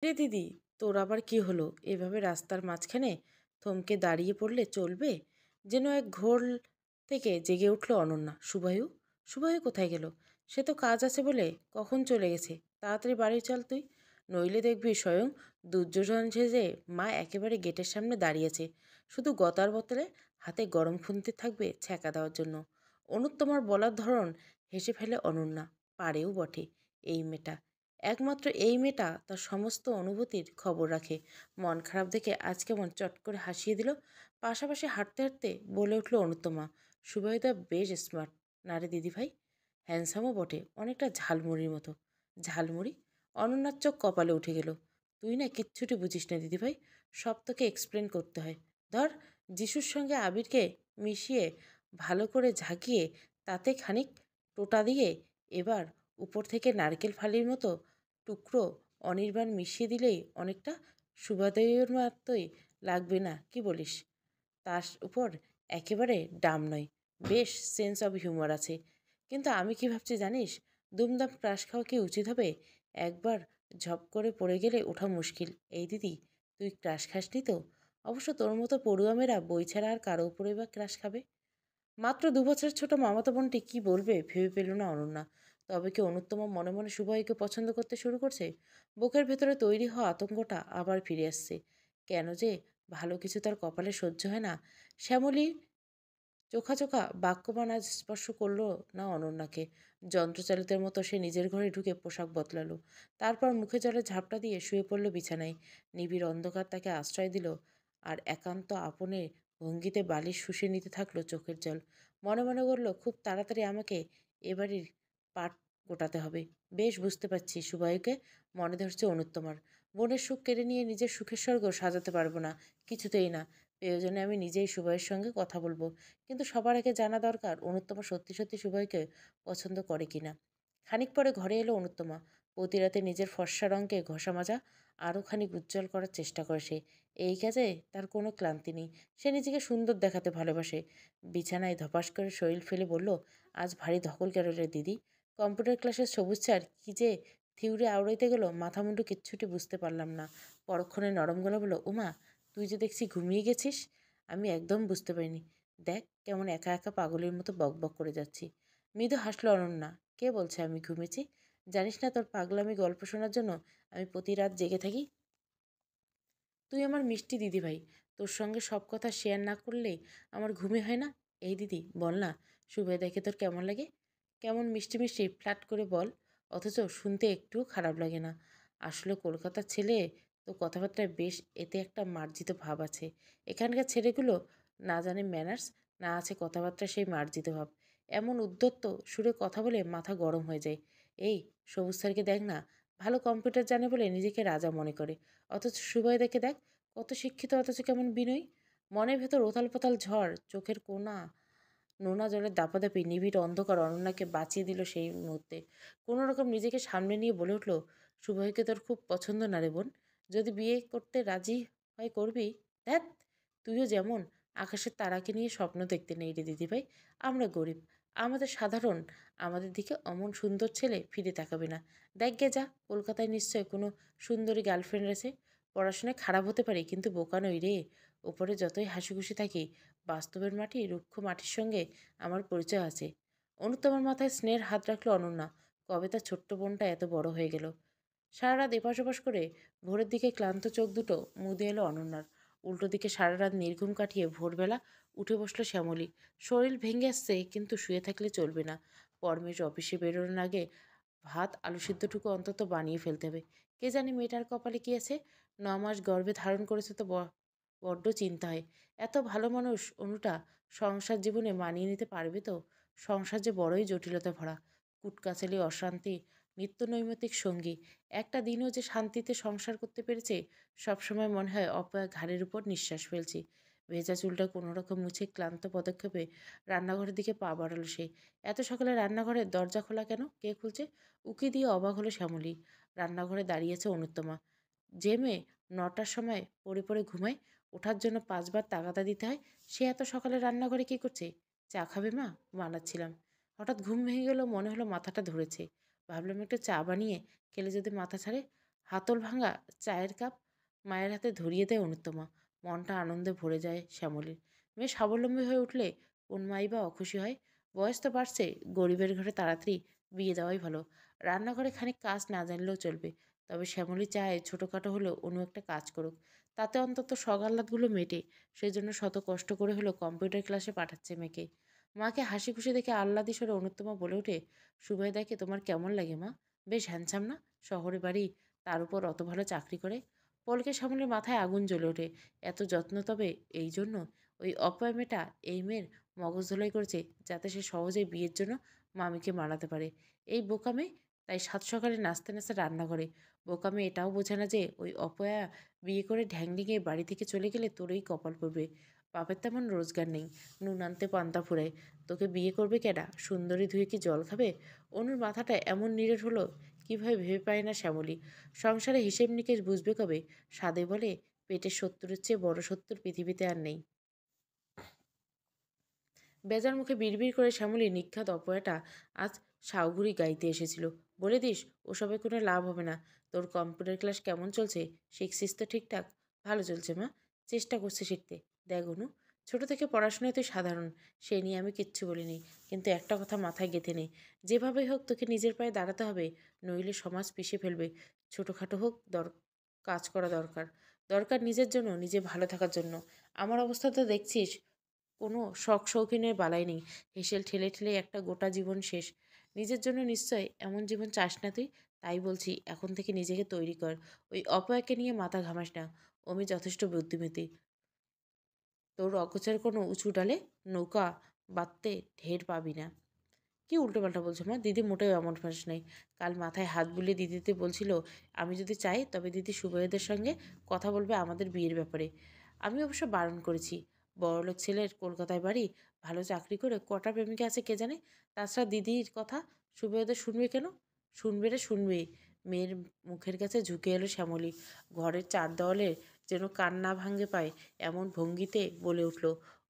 রে দিদি, তোর আবার কি হলো? এভাবে রাস্তার মাঝখানে থমকে দাঁড়িয়ে পড়লে চলবে? যেন এক ঘোর থেকে জেগে উঠল অনন্যা। শুভায়ু, শুভায়ু কোথায় গেল? সে তো কাজ আছে বলে কখন চলে গেছে। তাড়াতাড়ি বাড়ি চল তুই, নইলে দেখবি স্বয়ং দুর্যোধন সেজে মা একেবারে গেটের সামনে দাঁড়িয়েছে, শুধু গতার বোতলে হাতে গরম খুন্তি থাকবে ছ্যাঁকা দেওয়ার জন্য। অনুত্তমার বলার ধরন হেসে ফেলে অনন্যা। পারেও বটে এই মেয়েটা। একমাত্র এই মেয়েটা তার সমস্ত অনুভূতির খবর রাখে। মন খারাপ দেখে আজ কেমন চট করে হাসিয়ে দিল। পাশাপাশি হাঁটতে হাঁটতে বলে উঠল অনুত্তমা, শুভয়দা বেশ স্মার্ট না রে দিদিভাই? হ্যান্ডসামও বটে, অনেকটা ঝালমুড়ির মতো। ঝালমুড়ি? অনন্যার চোখ কপালে উঠে গেল। তুই না কিচ্ছুটি বুঝিস না দিদিভাই, সব তোকে এক্সপ্লেন করতে হয়। ধর, যিশুর সঙ্গে আবিরকে মিশিয়ে ভালো করে ঝাঁকিয়ে তাতে খানিক টোটা দিয়ে এবার উপর থেকে নারকেল ফালির মতো টুকরো অনির্বাণ মিশিয়ে দিলেই অনেকটা শুভাদেয়ের মতোই লাগবে না, কি বলিস? তার উপর একেবারে ডাম নয়, বেশ সেন্স অব হিউমার আছে। কিন্তু আমি কি ভাবছি জানিস? দুমদাম ক্রাশ খাওয়া কি উচিত হবে? একবার ঝপ করে পড়ে গেলে ওঠা মুশকিল। এই দিদি, তুই ক্রাশ খাসনি তো? অবশ্য তোর মতো পড়ুয়া মেয়েরা বই ছাড়া আর কারো উপরেই বা ক্রাশ খাবে? মাত্র ২ বছরের ছোট মামাতো বোনটি কী বলবে ভেবে পেল না অনন্যা। তবে কি অনুত্তম মনে মনে শুভকে পছন্দ করতে শুরু করছে? বুকের ভেতরে তৈরি হওয়া আতঙ্কটা আবার ফিরে আসছে। কেন যে ভালো কিছু তার কপালে সহ্য হয় না? শ্যামলী চোখা চোখা বাক্যবান আজ স্পর্শ করল না অনন্যাকে। যন্ত্রচালিতের মতো সে নিজের ঘরে ঢুকে পোশাক বদলালো। তারপর মুখে জলে ঝাপটা দিয়ে শুয়ে পড়ল বিছানায়। নিবিড় অন্ধকার তাকে আশ্রয় দিল, আর একান্ত আপনে ভঙ্গিতে বালিশ শুষে নিতে থাকলো চোখের জল। মনে মনে বলল, খুব তাড়াতাড়ি আমাকে এবাড়ির পাট গোটাতে হবে। বেশ বুঝতে পারছি সুবায়ুকে মনে ধরছে অনুত্তমার। বোনের সুখ কেড়ে নিয়ে নিজের সুখের স্বর্গ সাজাতে পারবো না, কিছুতেই না। প্রয়োজনে আমি নিজেই সুবাইয়ের সঙ্গে কথা বলবো। কিন্তু সবার আগে জানা দরকার অনুত্তমা সত্যি সত্যি সুবাইকে পছন্দ করে কিনা। খানিক পরে ঘরে এলো অনুত্তমা। প্রতি রাতে নিজের ফর্সা রঙকে ঘষা মাজা আরও খানিক উজ্জ্বল করার চেষ্টা করে সে। এই কাজে তার কোনো ক্লান্তি নেই। সে নিজেকে সুন্দর দেখাতে ভালোবাসে। বিছানায় ধপাস করে শরীর ফেলে বলল, আজ ভারী ধকল গেল রে দিদি। কম্পিউটার ক্লাসের সবুজ স্যার কী যে থিউরি আওড়াইতে গেল, মাথা মুন্ডু কিচ্ছুটি বুঝতে পারলাম না। পরক্ষণে নরম গলা বলল, ওমা, তুই যে দেখছি ঘুমিয়ে গেছিস। আমি একদম বুঝতে পারিনি। দেখ কেমন একা একা পাগলের মতো বকবক করে যাচ্ছি। মৃদু হাসল অনন্যা। কে বলছে আমি ঘুমেছি? জানিস না তোর পাগলামি গল্প শোনার জন্য আমি প্রতি রাত জেগে থাকি? তুই আমার মিষ্টি দিদিভাই, তোর সঙ্গে সব কথা শেয়ার না করলে আমার ঘুমই হয় না। এই দিদি বল না, শুভে দেখে তোর কেমন লাগে? কেমন মিষ্টি মিষ্টি ফ্ল্যাট করে বল, অথচ শুনতে একটুও খারাপ লাগে না। আসলে কলকাতার ছেলে তো কথাবার্তায় বেশ, এতে একটা মার্জিত ভাব আছে। এখানকার ছেলেগুলো না জানে ম্যানার্স, না আছে কথাবার্তায় সেই মার্জিত ভাব। এমন উদ্ধত্ত সুরে কথা বলে মাথা গরম হয়ে যায়। এই সবুজ স্যারকে দেখ না, ভালো কম্পিউটার জানে বলে নিজেকে রাজা মনে করে, অথচ সুবয়দাকে দেখ, কত শিক্ষিত অথচ কেমন বিনয়ী। মনের ভেতর ওথাল পাতাল ঝড়, চোখের কোনা নোনা জলের দাপাদাপি। নিবিড় অন্ধকার অনন্যাকে বাঁচিয়ে দিল সেই মুহূর্তে। কোনো রকম নিজেকে সামনে নিয়ে বলে উঠল, শুভকে তোর খুব পছন্দ না রে বোন? যদি বিয়ে করতে রাজি হয় করবি? ধ্যাত, তুইও যেমন আকাশের তারাকে নিয়ে স্বপ্ন দেখতে নেই রে দিদিভাই। আমরা গরিব, আমাদের সাধারণ, আমাদের দিকে অমন সুন্দর ছেলে ফিরে তাকাবে না। দেখ গে যা, কলকাতায় নিশ্চয় কোনো সুন্দরী গার্লফ্রেন্ড আছে। পড়াশোনায় খারাপ হতে পারি, কিন্তু বোকা নই রে। ওপরে যতই হাসি খুশি থাকি, বাস্তবের মাটি, রুক্ষ মাটির সঙ্গে আমার পরিচয় আছে। অনুত্তমার মাথায় স্নেহের হাত রাখলো অনন্যা। কবে তার ছোট্ট বোনটা এত বড় হয়ে গেল। সারা রাত এপাশ ওপাশ করে ভোরের দিকে ক্লান্ত চোখ দুটো মুদে এলো অনন্যার। উল্টো দিকে সারা রাত নির্ঘুম কাটিয়ে ভোরবেলা উঠে বসলো শ্যামলী। শরীর ভেঙে আসছে, কিন্তু শুয়ে থাকলে চলবে না। পরমেশ অফিসে বেরোনোর আগে ভাত আলু সিদ্ধটুকু অন্তত বানিয়ে ফেলতে হবে। কে জানি মেয়েটার কপালে কি আছে। ৯ মাস গর্ভে ধারণ করেছে তো বড্ড চিন্তা হয়। এত ভালো মানুষ অনুটা সংসার জীবনে মানিয়ে নিতে পারবে তো? সংসার যে বড়ই জটিলতা ভরা। কুটকাচালি, অশান্তি, নিত্য নৈমিত্তিক সঙ্গী। একটা দিনও যে শান্তিতে সংসার করতে পেরেছে, সবসময় মনে হয় অপয়া ঘাড়ের উপর নিঃশ্বাস ফেলছি। ভেজা চুলটা কোনোরকম মুছে ক্লান্ত পদক্ষেপে রান্নাঘরের দিকে পা বাড়ালো সে। এত সকালে রান্নাঘরের দরজা খোলা কেন? কে খুলছে? উকি দিয়ে অবাক হলো শ্যামলী। রান্নাঘরে দাঁড়িয়েছে অনুত্তমা। যে মেয়ে ৯টার সময় পড়ে পড়ে ঘুমায়, ওঠার জন্য ৫ বার তাগাদা দিতে হয়, সে এত সকালে রান্নাঘরে কী করছে? চা খাবে মা? বানাচ্ছিলাম। হঠাৎ ঘুম ভেঙে গেল, মনে হলো মাথাটা ধরেছে। ভাবলাম একটু চা বানিয়ে খেলে যদি মাথা ছাড়ে। হাতল ভাঙা চায়ের কাপ মায়ের হাতে ধরিয়ে দেয় অনুত্তমা। মনটা আনন্দে ভরে যায় শ্যামলীর। মেয়ে স্বাবলম্বী হয়ে উঠলে কোন মাই বা অখুশি হয়? বয়স তো বাড়ছে, গরিবের ঘরে তাড়াতাড়ি বিয়ে দেওয়াই ভালো। রান্নাঘরে খানিক কাজ না জানলেও চলবে, তবে শ্যামলী চায় ছোটোখাটো হলেও অন্য একটা কাজ করুক, তাতে অন্তত সগাল্লাদগুলো মেটে। সেজন্য শত কষ্ট করে হলো কম্পিউটার ক্লাসে পাঠাচ্ছে মেয়েকে। মাকে হাসি খুশি দেখে আহ্লাদি স্বরে অনুত্তমা বলে ওঠে, সুবেদাকে তোমার কেমন লাগে মা? বেশ হ্যান্ডসাম না? শহরে বাড়ি, তার উপর অত ভালো চাকরি করে। পলকের সামনে মাথায় আগুন জ্বলে ওঠে। এত যত্ন তবে এই জন্য? ওই অপয়া মেয়েটা এই মেয়ের মগজ ধোলাই করেছে যাতে সে সহজেই বিয়ের জন্য মামিকে মানাতে পারে। এই বোকা মেয়ে তাই সাত সকালে নাচতে নাচতে রান্না করে। বোকা মেয়ে এটাও বোঝে না যে ওই অপয়া বিয়ে করে ঢ্যাং ডিঙে বাড়ি থেকে চলে গেলে তোরই কপাল পড়বে। বাপের তেমন রোজগার নেই, নুন আনতে পান্তা ফুরায়। তোকে বিয়ে করবে কেডা? সুন্দরী ধুয়ে কি জল খাবে? অনুর মাথাটা এমন নিরেট হলো কিভাবে ভেবে পায় না শ্যামলী। সংসারে হিসেব নিকেশ বুঝবে কবে? সাধে বলে, পেটের শত্রুর চেয়ে বড় শত্রুর পৃথিবীতে আর নেই। বেজার মুখে বিড়বিড় করে শ্যামলী নিখ্যাত অপয়াটা আজ সাউগুড়ি গাইতে এসেছিল। বলে দিস ওসবে কোনো লাভ হবে না। তোর কম্পিউটার ক্লাস কেমন চলছে? শিখছিস তো ঠিকঠাক? ভালো চলছে মা, চেষ্টা করছে শিখতে। দেখ অনু, ছোট থেকে পড়াশোনায় তুই সাধারণ, সে নিয়ে আমি কিচ্ছু বলিনি। কিন্তু একটা কথা মাথায় গেঁথে নেই, যেভাবেই হোক তোকে নিজের পায়ে দাঁড়াতে হবে, নইলে সমাজ পিষে ফেলবে। ছোটোখাটো হোক কাজ করা দরকার। দরকার নিজের জন্য, নিজে ভালো থাকার জন্য। আমার অবস্থা তো দেখছিস, কোনো শখ শৌখিনের বালাই নেই। হেসেল ঠেলে ঠেলে একটা গোটা জীবন শেষ। নিজের জন্য নিশ্চয় এমন জীবন চাস না তুই। তাই বলছি এখন থেকে নিজেকে তৈরি কর। ওই অপয়াকে নিয়ে মাথা ঘামাস না। অমি যথেষ্ট বুদ্ধিমতী। তোর অগোচর কোনো উঁচু ডালে নৌকা বাঁধতে ঢের পাবি না। কি উল্টোপাল্টা বলছো মা? দিদি মোটেও এমন মানুষ নেই। কাল মাথায় হাত বুলিয়ে দিদিতে বলছিল, আমি যদি চাই তবে দিদি সুবৈদের সঙ্গে কথা বলবে আমাদের বিয়ের ব্যাপারে। আমি অবশ্য বারণ করেছি। বড়লোক ছেলের কলকাতায় বাড়ি, ভালো চাকরি করে কটা প্রেমিকা আছে কে জানে। তাছাড়া দিদির কথা সুবৈদের শুনবে কেন? শুনবে রে শুনবে। মেয়ের মুখের কাছে ঝুঁকে এলো শ্যামলী। ঘরের চার দেওয়ালের যেন কান্না ভাঙে পায় এমন ভঙ্গিতে বলে উঠল,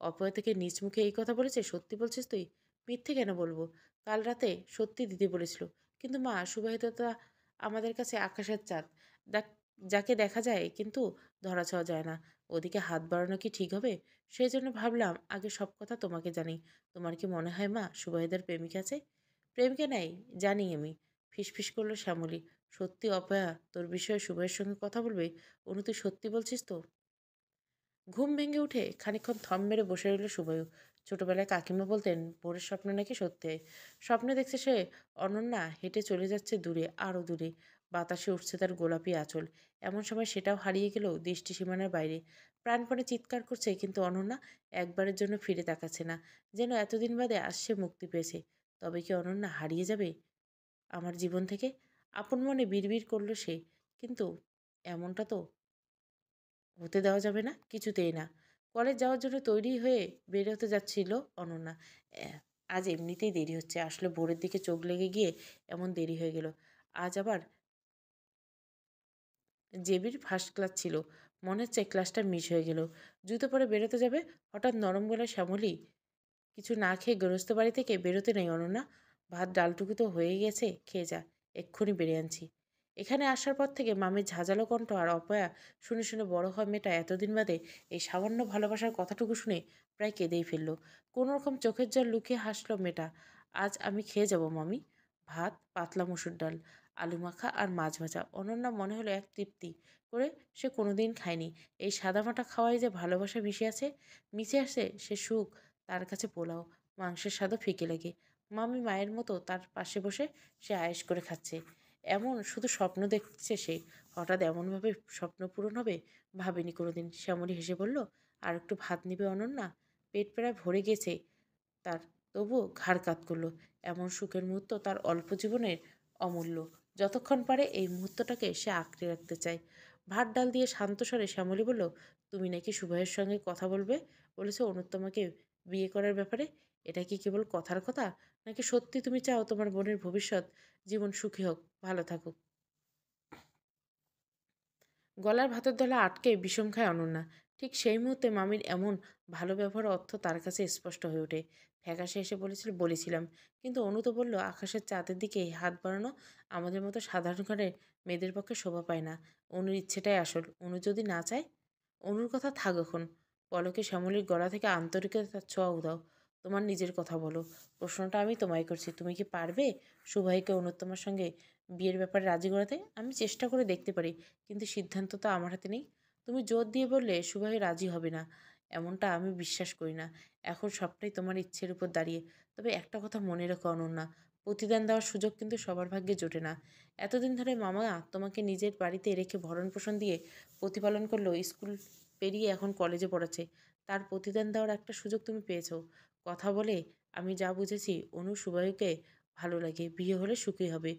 অপয়া থেকে নিজ মুখে এই কথা বলেছে? সত্যি বলছিস তুই? মিথ্যে কেন বলবো? কাল রাতে সত্যি দিদি বলেছিল। কিন্তু মা, সুবাহিততা আমাদের কাছে আকাশের চাঁদ। যাকে দেখা যায় কিন্তু ধরা ছোঁয়া যায় না। ওদিকে হাত বাড়ানো কি ঠিক হবে? সেই জন্য ভাবলাম আগে সব কথা তোমাকে জানি। তোমার কি মনে হয় মা সুবাহিদার প্রেমিকা আছে? প্রেমিকা নাই, জানি আমি। ফিসফিস করলো শ্যামলী। সত্যি অপয়া তোর বিষয়ে সুবাইয়ের সঙ্গে কথা বলবে? অনু, তুই সত্যি বলছিস তো? ঘুম ভেঙে উঠে খানিকক্ষণ থম মেরে বসে রইল সুবায়ু। ছোটবেলায় কাকিমা বলতেন ভোরের স্বপ্ন নাকি সত্যি হয়। স্বপ্নে দেখছে সে অনন্যা হেঁটে চলে যাচ্ছে দূরে, আরও দূরে। বাতাসে উঠছে তার গোলাপি আঁচল। এমন সময় সেটাও হারিয়ে গেল দৃষ্টি সীমানার বাইরে। প্রাণপণে চিৎকার করছে, কিন্তু অনন্যা একবারের জন্য ফিরে তাকাচ্ছে না, যেন এতদিন বাদে আজ সে মুক্তি পেয়েছে। তবে কি অনন্যা হারিয়ে যাবে আমার জীবন থেকে? আপন মনে বিড়বিড় করলো সে। কিন্তু এমনটা তো হতে দেওয়া যাবে না, কিছুতেই না। কলেজ যাওয়ার জন্য তৈরি হয়ে বের হতে যাচ্ছিল অনন্যা। আজ এমনিতেই দেরি হচ্ছে, আসলে ভোরের দিকে চোখ লেগে গিয়ে এমন দেরি হয়ে গেল। আজ আবার জেবির ফার্স্ট ক্লাস ছিল। মনে হচ্ছে ক্লাসটা মিস হয়ে গেল। জুতো পরে বেরোতে যাবে, হঠাৎ নরম গলায় শ্যামলী, কিছু না খেয়ে গৃহস্থ বাড়ি থেকে বেরোতে নেই অনন্যা। ভাত ডালটুকু তো হয়ে গেছে, খেয়ে যা, এক্ষুনি বেড়ে আনছি। এখানে আসার পর থেকে মামির ঝাঁঝালো কণ্ঠ আর অপয়া শুনে শুনে বড় হয় মেয়েটা এতদিন বাদে এই সামান্য ভালোবাসার কথাটুকু শুনে প্রায় কেঁদেই ফেললো। কোনোরকম চোখের জল লুকিয়ে হাসলো মেয়েটা। আজ আমি খেয়ে যাব মামি। ভাত, পাতলা মুসুর ডাল, আলু মাখা আর মাছ ভাজা। অনন্যা মনে হলো এক তৃপ্তি করে সে কোনোদিন খায়নি। এই সাদামাটা খাওয়ায় যে ভালোবাসা মিশে আসে সে সুখ তার কাছে পোলাও, মাংসের স্বাদও ফিকে লাগে। মামি মায়ের মতো তার পাশে বসে সে আয়েশ করে খাচ্ছে। এমন শুধু স্বপ্ন দেখছে সে। হঠাৎ এমনভাবে স্বপ্ন পূরণ হবে ভাবেনি কোনোদিন। শ্যামলী হেসে বলল, আর একটু ভাত নিবে অনন্যা? পেট প্রায় ভরে গেছে তার, তবুও ঘাড় কাত করলো। এমন সুখের মুহূর্ত তার অল্প জীবনের অমূল্য। যতক্ষণ পারে এই মুহূর্তটাকে সে আঁকড়ে রাখতে চায়। ভাত ডাল দিয়ে শান্ত স্বরে শ্যামলী বলল, তুমি নাকি সুভাইয়ের সঙ্গে কথা বলবে বলেছো অনুত্তমাকে বিয়ে করার ব্যাপারে? এটা কি কেবল কথার কথা, নাকি সত্যি তুমি চাও তোমার বোনের ভবিষ্যৎ জীবন সুখী হোক, ভালো থাকুক? গলার ভাতের দলা আটকে বিষম খায় অনন্যা। ঠিক সেই মুহূর্তে মামির এমন ভালো ব্যবহারের অর্থ তার কাছে স্পষ্ট হয়ে ওঠে। ফ্যাকাশে এসে বলেছিলাম, কিন্তু অনু তো বলল আকাশের চাঁদের দিকে হাত বাড়ানো আমাদের মতো সাধারণ ঘরের মেয়েদের পক্ষে শোভা পায় না। অনুর ইচ্ছেটাই আসল। অনু যদি না চায়, অনুর কথা থাক এখন। পলকে শ্যামলীর গলা থেকে আন্তরিকতার ছোঁয়া উদাও। তোমার নিজের কথা বলো। প্রশ্নটা আমি তোমায় করছি, তুমি কি পারবে সুভাইকে অনুর তোমার সঙ্গে বিয়ের ব্যাপারে রাজি করাতে? আমি চেষ্টা করে দেখতে পারি, কিন্তু সিদ্ধান্ত তো আমার হাতে নেই। তুমি জোর দিয়ে বললে সুভাই রাজি হবে না, এমনটা আমি বিশ্বাস করি না। এখন সবটাই তোমার ইচ্ছের উপর দাঁড়িয়ে। তবে একটা কথা মনে রেখো অনন্যা, প্রতিদান দেওয়ার সুযোগ কিন্তু সবার ভাগ্যে জোটে না। এতদিন ধরে মামা তোমাকে নিজের বাড়িতে রেখে ভরণ পোষণ দিয়ে প্রতিপালন করলো, স্কুল পেরিয়ে এখন কলেজে পড়াচ্ছে। তার প্রতিদান দেওয়ার একটা সুযোগ তুমি পেয়েছো। কথা বলে আমি যা বুঝেছি, অনু সুবাইকে ভালো লাগে, বিয়ে হলে সুখী হবে।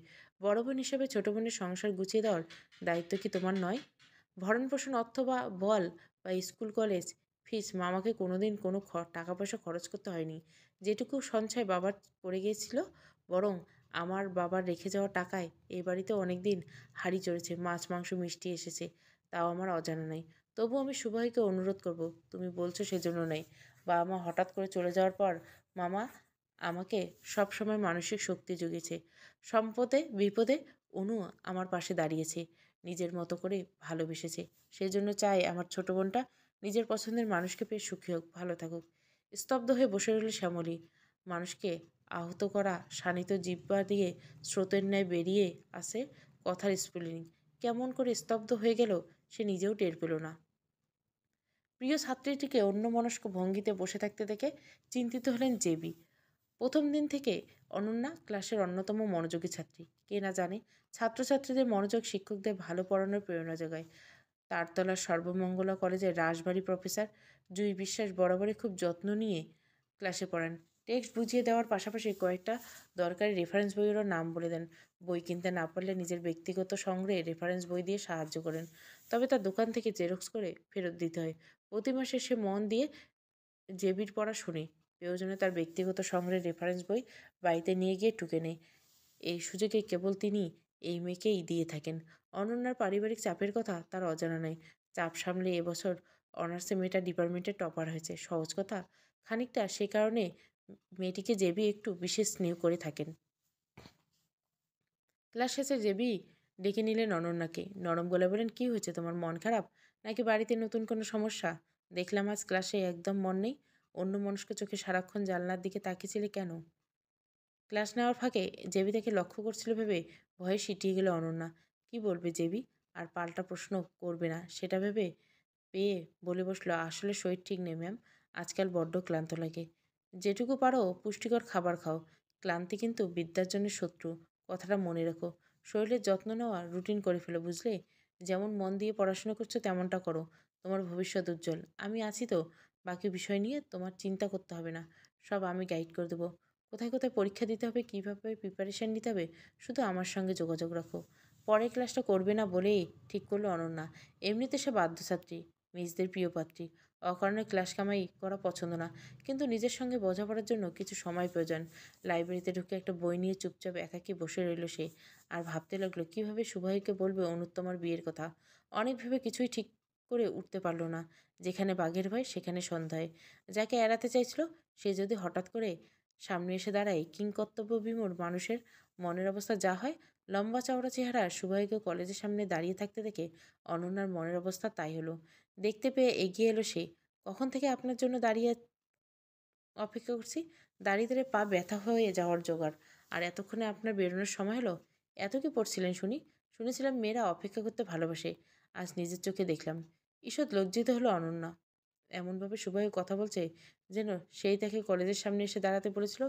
বড় বোন হিসেবে ছোট বোনের সংসার গুছিয়ে দেওয়ার দায়িত্ব কি তোমার নয়? ভরণ পোষণ অর্থ বা বল বা স্কুল কলেজ ফিস মামাকে কোনোদিন কোনো টাকা পয়সা খরচ করতে হয়নি। যেটুকু সঞ্চয় বাবার পড়ে গিয়েছিল, বরং আমার বাবার রেখে যাওয়া টাকায় এই বাড়িতে অনেক দিন হাঁড়ি চড়েছে, মাছ মাংস মিষ্টি এসেছে, তাও আমার অজানা নেই। তবু আমি সুভাইকে অনুরোধ করব, তুমি বলছো সেজন্য নেই। বাবা মা হঠাৎ করে চলে যাওয়ার পর মামা আমাকে সব সময় মানসিক শক্তি জুগিয়েছে। সম্পদে বিপদে অনু আমার পাশে দাঁড়িয়েছে, নিজের মতো করে ভালোবেসেছে। সেজন্য চাই আমার ছোট বোনটা নিজের পছন্দের মানুষকে পেয়ে সুখী হোক, ভালো থাকুক। স্তব্ধ হয়ে বসে রইল শ্যামলী। মানুষকে আহত করা শানিত জিহ্বা দিয়ে স্রোতের ন্যায় বেরিয়ে আসে কথার স্ফুলিং। কেমন করে স্তব্ধ হয়ে গেল সে নিজেও টের পেল না। প্রিয় ছাত্রীটিকে অন্যমনস্ক ভঙ্গিতে বসে থাকতে দেখে চিন্তিত হলেন জেবি। প্রথম দিন থেকে অনন্যা ক্লাসের অন্যতম মনোযোগী ছাত্রী। কে না জানে ছাত্রছাত্রীদের মনোযোগ শিক্ষকদের ভালো পড়ানোর প্রেরণা যোগায়। তারতলার সর্বমঙ্গলা কলেজের রাসবাড়ি প্রফেসর জুই বিশ্বাস বরাবরই খুব যত্ন নিয়ে ক্লাসে পড়ান। টেক্সট বুঝিয়ে দেওয়ার পাশাপাশি কয়েকটা দরকারি রেফারেন্স বইয়েরও নাম বলে দেন। বই কিনতে না পারলে নিজের ব্যক্তিগত সংগ্রহে রেফারেন্স বই দিয়ে সাহায্য করেন। তবে তার দোকান থেকে জেরক্স করে ফেরত দিতে হয়। প্রতি মাসে সে মন দিয়ে জেবির পড়া শুনে প্রয়োজনে তার ব্যক্তিগত সংগ্রহের রেফারেন্স বই বাড়িতে নিয়ে গিয়ে টুকে নেয়। এই সুযোগে কেবল তিনি এই মেয়েকেই দিয়ে থাকেন। অনন্যার পারিবারিক চাপের কথা তার অজানা নয়। চাপ সামলে এবছর অনার্সে মেয়েটা ডিপার্টমেন্টে টপার হয়েছে। সহজ কথা, খানিকটা সে কারণে মেয়েটিকে জেবি একটু বিশেষ স্নেহ করে থাকেন। ক্লাস শেষে জেবি ডেকে নিলেন অনন্যাকে। নরম গলায় বলেন, কি হয়েছে তোমার? মন খারাপ নাকি বাড়িতে নতুন কোনো সমস্যা? দেখলাম আজ ক্লাসে একদম মন নেই, অন্য মনস্ক চোখে সারাক্ষণ জানলার দিকে তাকিয়েছিলে কেন? ক্লাস নেওয়ার ফাঁকে জেবি তাকে লক্ষ্য করছিল ভেবে ভয়ে সিটিয়ে গেল অনন্যা। কি বলবে জেবি? আর পাল্টা প্রশ্ন করবে না সেটা ভেবে পেয়ে বলে বসলো, আসলে শরীর ঠিক নেই ম্যাম, আজকাল বড্ড ক্লান্ত লাগে। যেটুকু পারো পুষ্টিকর খাবার খাও, ক্লান্তি কিন্তু বিদ্যার জন্য শত্রু, কথাটা মনে রেখো। শরীরের যত্ন নেওয়া রুটিন করে ফেলো, বুঝলে? যেমন মন দিয়ে পড়াশোনা করছো তেমনটা করো, তোমার ভবিষ্যৎ উজ্জ্বল। আমি আছি তো, বাকি বিষয় নিয়ে তোমার চিন্তা করতে হবে না, সব আমি গাইড করে দেবো। কোথায় কোথায় পরীক্ষা দিতে হবে, কীভাবে প্রিপারেশান নিতে হবে, শুধু আমার সঙ্গে যোগাযোগ রাখো। পরের ক্লাসটা করবে না বলেই ঠিক করলো অনন্যা। এমনিতে সে বাধ্যছাত্রী, মিসদের প্রিয় পাত্রী। অকারণে ক্লাস কামাই করা পছন্দ না, কিন্তু নিজের সঙ্গে বোঝাপড়ার জন্য কিছু সময় প্রয়োজন। লাইব্রেরিতে ঢুকে একটা বই নিয়ে চুপচাপ একাকী বসে রইল সে, আর ভাবতে লাগলো কীভাবে সুভাইকে বলবে অনুত্তমার বিয়ের কথা। অনেক ভেবে কিছুই ঠিক করে উঠতে পারল না। যেখানে বাঘের ভয় সেখানে সন্ধ্যায়। যাকে এড়াতে চাইছিল সে যদি হঠাৎ করে সামনে এসে দাঁড়ায়, কিংকর্তব্য বিমূঢ় মানুষের মনের অবস্থা যা হয়। লম্বা চওড়া চেহারা সুভাইকে কলেজের সামনে দাঁড়িয়ে থাকতে দেখে অনন্যার মনের অবস্থা তাই হলো। দেখতে পেয়ে এগিয়ে এলো সে। কখন থেকে আপনার জন্য দাঁড়িয়ে অপেক্ষা করছি, দাঁড়িয়ে দাঁড়িয়ে পা ব্যথা হয়ে যাওয়ার জোগাড়, আর এতক্ষণে আপনার বেরোনোর সময় হলো। এত কি পড়ছিলেন শুনি? শুনেছিলাম মেয়েরা অপেক্ষা করতে ভালোবাসে, আজ নিজের চোখে দেখলাম। ঈষৎ লজ্জিত হলো অনন্যা। এমনভাবে সুবাহু কথা বলছে যেন সেই তাকে কলেজের সামনে এসে দাঁড়াতে বলেছিল।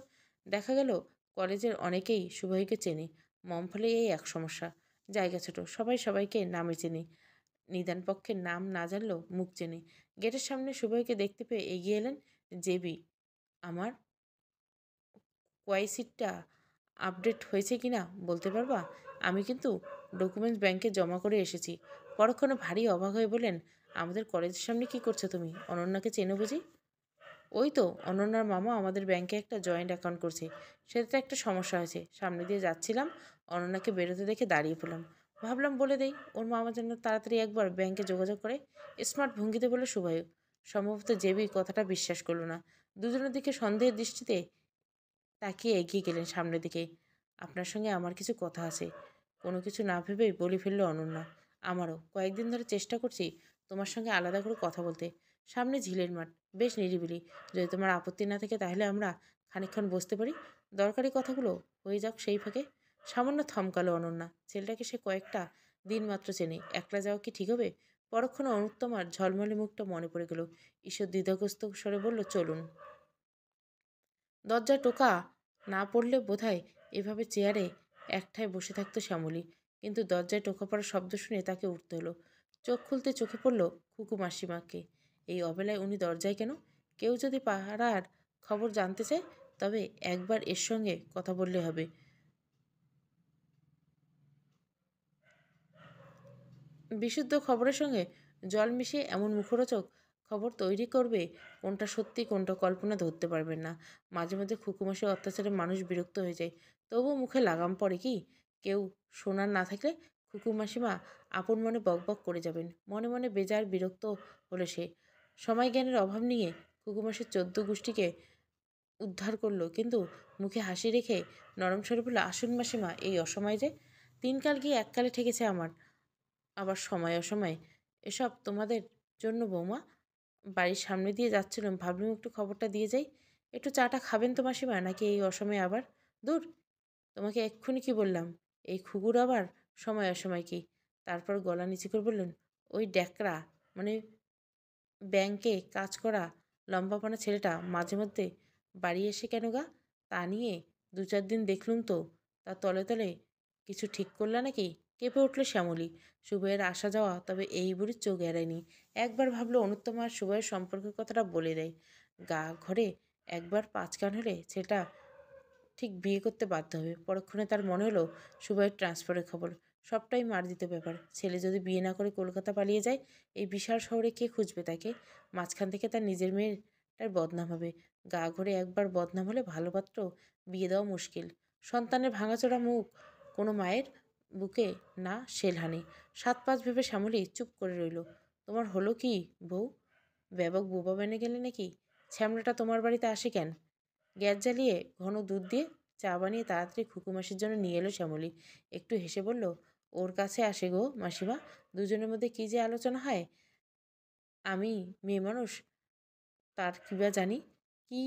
দেখা গেল কলেজের অনেকেই সুবাহুকে চেনে। মমফলে এই এক সমস্যা, জায়গা ছোট, সবাই সবাইকে নামে চেনে, নিদান পক্ষের নাম না জানলেও মুখ চেনে। গেটের সামনে সুবাহুকে দেখতে পেয়ে এগিয়ে এলেন জেবি। আমার ওয়াইসিটটা আপডেট হয়েছে কি না বলতে পারবা? আমি কিন্তু ডকুমেন্টস ব্যাংকে জমা করে এসেছি। পরক্ষণে ভারী অবাক হয়ে বললেন, আমাদের কলেজের সামনে কি করছো তুমি? অনন্যাকে চেনো বুঝি? ওই তো, অনন্যার মামা আমাদের ব্যাংকে একটা জয়েন্ট অ্যাকাউন্ট করছে, সেটাতে একটা সমস্যা হয়েছে, সামনে দিয়ে যাচ্ছিলাম, অনন্যাকে বেরোতে দেখে দাঁড়িয়ে পড়লাম। ভাবলাম বলে দেই, ওর মামা যেন তাড়াতাড়ি একবার ব্যাংকে যোগাযোগ করে। স্মার্ট ভঙ্গিতে বলে শুভায়ু। সম্ভবত জেবি কথাটা বিশ্বাস করলো না। দুজনের দিকে সন্দেহের দৃষ্টিতে তাকিয়ে এগিয়ে গেলেন সামনের দিকে। আপনার সঙ্গে আমার কিছু কথা আছে। কোনো কিছু না ভেবেই বলে ফেলল অনন্যা। আমারও কয়েকদিন ধরে চেষ্টা করছি তোমার সঙ্গে আলাদা করে কথা বলতে। সামনে ঝিলের মাঠ, বেশ নিরিবিলি। যদি তোমার আপত্তি না থাকে তাহলে আমরা খানিকক্ষণ বসতে পারি। দরকারি কথাগুলো হয়ে যাক সেই ফাঁকে। সামান্য থমকালো অনন্যা। ছেলেটাকে সে কয়েকটা দিন মাত্র চেনে। একলা যাওয়া কি ঠিক হবে? পরক্ষণে অনুত্তমার ঝলমলে মুখটা মনে পড়ে গেল। ঈশ্বর দ্বিধাগ্রস্ত স্বরে বলল, চলুন। দরজায় টোকা না পড়লে বোধহয় এভাবে চেয়ারে একঠায় বসে থাকতো শ্যামলী। কিন্তু দরজায় টোকা পড়ার শব্দ শুনে তাকে উঠতে হলো। চোখ খুলতে চোখে পড়ল খুকু মাসিমাকে। এই অবেলায় উনি দরজায় কেন? কেউ যদি পাড়ার খবর জানতে চায় তবে একবার এর সঙ্গে কথা বললে হবে। বিশুদ্ধ খবরের সঙ্গে জল মিশিয়ে এমন মুখরোচক খবর তৈরি করবে, কোনটা সত্যি কোনটা কল্পনা ধরতে পারবেন না। মাঝে মাঝে খুকুমাসের অত্যাচারে মানুষ বিরক্ত হয়ে যায়, তবুও মুখে লাগাম পড়ে কি? কেউ শোনার না থাকলে খুকুমাসিমা আপন মনে বকবক করে যাবেন। মনে মনে বেজার বিরক্ত হলো সে। সময় জ্ঞানের অভাব নিয়ে খুকুমাসের 14 গোষ্ঠীকে উদ্ধার করলো, কিন্তু মুখে হাসি রেখে নরম স্বরে বলল, আসুন মাসিমা, এই অসময় যে। 3 কাল গিয়ে 1 কালে ঠেকেছে আমার। আবার সময় অসময়ে এসব তোমাদের জন্য বৌমা। বাড়ির সামনে দিয়ে যাচ্ছিলাম, ভাবলাম একটু খবরটা দিয়ে যাই। একটু চাটা খাবেন তো মাসিমা, নাকি এই অসময়ে আবার? দূর, তোমাকে এক্ষুনি কি বললাম? এই খুগুর আবার সময় অসময় কি? তারপর গলা নিচু করে বললেন, ওই ড্যাকরা, মানে ব্যাংকে কাজ করা লম্বাপানা ছেলেটা মাঝে মধ্যে বাড়ি এসে কেন গা? তা নিয়ে 2-4 দিন দেখলুম তো। তার তলে তলে কিছু ঠিক করলা নাকি? কেঁপে উঠল শ্যামলী। সুবইয়ের আসা যাওয়া তবে এই বুড়ির চোখ এড়ায়নি। একবার ভাবলো অনুত্তমা আর সুবইয়ের সম্পর্কের কথাটা বলে দেয়। গা ঘরে একবার 5 কান হলে ছেলেটা ঠিক বিয়ে করতে বাধ্য হবে। পরক্ষণে তার মনে হলো সুবইয়ের ট্রান্সফারের খবর। সবটাই মার্জিত ব্যাপার। ছেলে যদি বিয়ে না করে কলকাতা পালিয়ে যায়, এই বিশাল শহরে কে খুঁজবে তাকে? মাঝখান থেকে তার নিজের মেয়েটার বদনাম হবে। গা ঘরে একবার বদনাম হলে ভালো পাত্র বিয়ে দেওয়া মুশকিল। সন্তানের ভাঙাচোরা মুখ কোনো মায়ের বুকে না শেলহানি। 7-5 ভেবে শ্যামলী চুপ করে রইল। তোমার হলো কি বউ? ব্যাপক বোবা বেনে গেলে নাকি? ছ্যামড়াটা তোমার বাড়িতে আসে কেন? গ্যাস জ্বালিয়ে ঘন দুধ দিয়ে চা বানিয়ে তাড়াতাড়ি খুকুমাসির জন্য নিয়ে এলো শ্যামলী। একটু হেসে বলল, ওর কাছে আসে গো মাসিমা। দুজনের মধ্যে কী যে আলোচনা হয়, আমি মেয়ে মানুষ তার কী বা জানি। কি